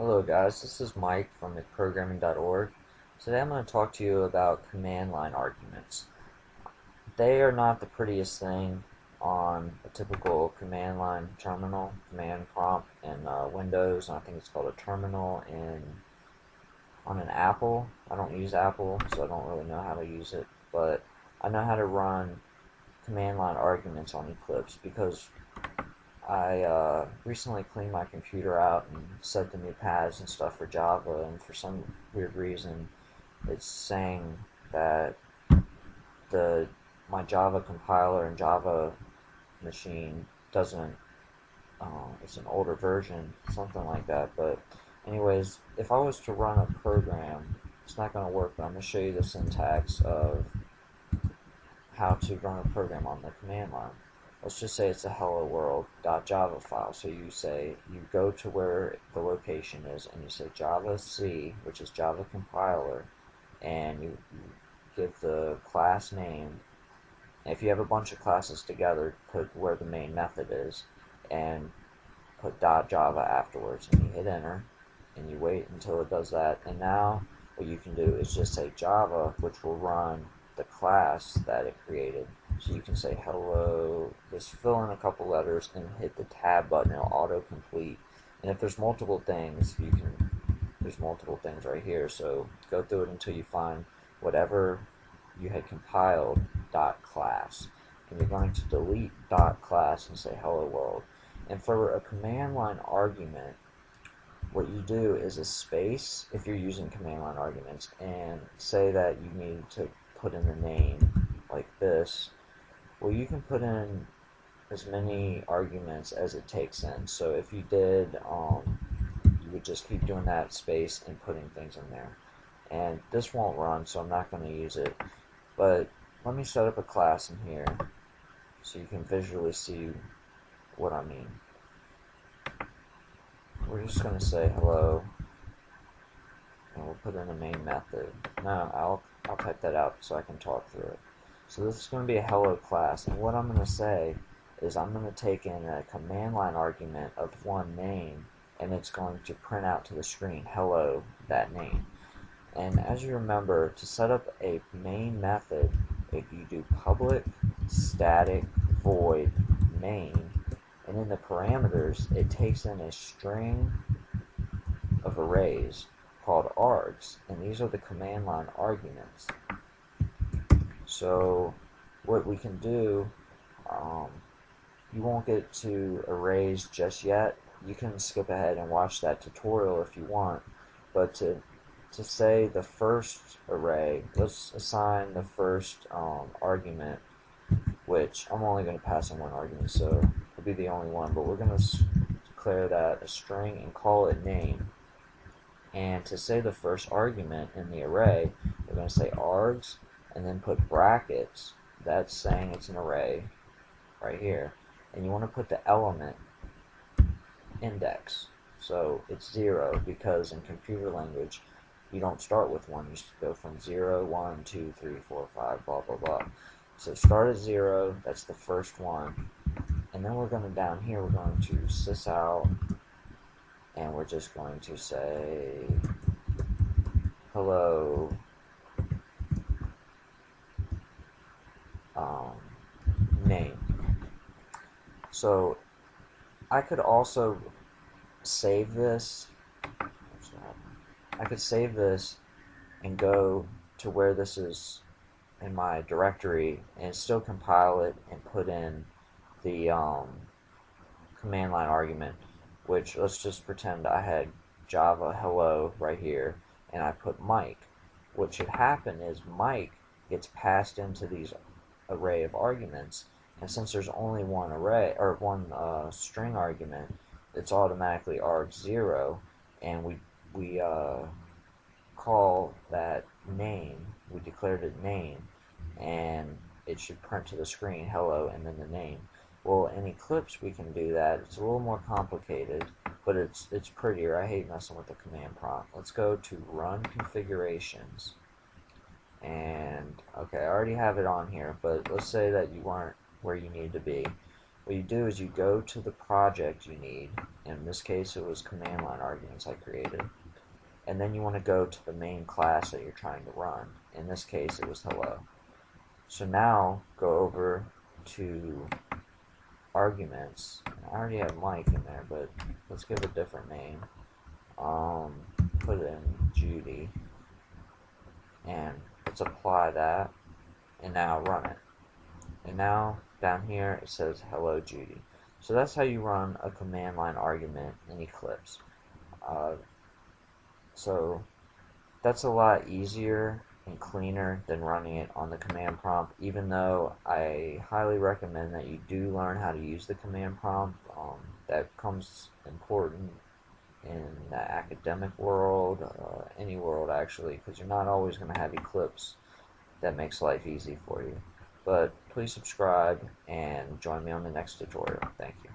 Hello guys, this is Mike from McProgramming.org. Today I'm going to talk to you about command line arguments. They are not the prettiest thing on a typical command line terminal, command prompt in Windows, and I think it's called a terminal on an Apple. I don't use Apple, so I don't really know how to use it, but I know how to run command line arguments on Eclipse because I recently cleaned my computer out and set the new paths and stuff for Java, and for some weird reason, it's saying that the my Java compiler and Java machine doesn't. It's an older version, something like that. But anyways, if I was to run a program, it's not going to work. But I'm going to show you the syntax of how to run a program on the command line. Let's just say it's a hello world.java file. So you go to where the location is and you say Java C, which is Java compiler, and you give the class name. And if you have a bunch of classes together, put where the main method is and put .java afterwards, and you hit enter and you wait until it does that. And now what you can do is just say Java, which will run the class that it created. So you can say hello, just fill in a couple letters and hit the tab button. It'll auto-complete. And if there's multiple things, there's multiple things right here. So go through it until you find whatever you had compiled .class. And you're going to delete .class and say hello world. And for a command line argument, what you do is a space if you're using command line arguments, and say that you need to put in the name like this. Well, you can put in as many arguments as it takes in. So if you did, you would just keep doing that space and putting things in there. And this won't run, so I'm not going to use it. But let me set up a class in here so you can visually see what I mean. We're just going to say hello, and we'll put in a main method. Now I'll type that out so I can talk through it. So this is going to be a hello class, and what I'm going to say is I'm going to take in a command line argument of one name, and it's going to print out to the screen hello, that name. And as you remember, to set up a main method, if you do public static void main, and in the parameters it takes in a string of arrays called args, and these are the command line arguments. So what we can do, you won't get to arrays just yet. You can skip ahead and watch that tutorial if you want, but to say the first array, let's assign the first argument, which I'm only going to pass in one argument, so it'll be the only one, but we're going to declare that a string and call it name. And to say the first argument in the array, we're going to say args and then put brackets. That's saying it's an array right here. And you want to put the element index. So it's 0, because in computer language, you don't start with 1. You go from 0, 1, 2, 3, 4, 5, blah, blah, blah. So start at 0. That's the first one. And then we're going to, down here, we're going to sysout, and we're just going to say hello name. So I could also save this. I could save this and go to where this is in my directory and still compile it and put in the command line argument, which, let's just pretend I had Java hello right here and I put Mike. What should happen is Mike gets passed into these array of arguments, and since there's only one array, or one string argument, it's automatically arg0, and we call that name, we declared it name, and it should print to the screen hello and then the name. Well, in Eclipse we can do that. It's a little more complicated, but it's prettier. I hate messing with the command prompt. Let's go to run configurations. And okay, I already have it on here, but let's say that you weren't where you need to be. what you do is you go to the project you need. In this case, it was command line arguments I created. And then you want to go to the main class that you're trying to run. In this case, it was hello. So now go over to arguments. I already have Mike in there, but let's give it a different name. Put in Judy, and let's apply that, and now run it. And now down here it says hello Judy. So that's how you run a command line argument in Eclipse. So that's a lot easier and cleaner than running it on the command prompt, even though I highly recommend that you do learn how to use the command prompt. That becomes important in the academic world, any world actually, because you're not always going to have Eclipse that makes life easy for you. But please subscribe and join me on the next tutorial. Thank you.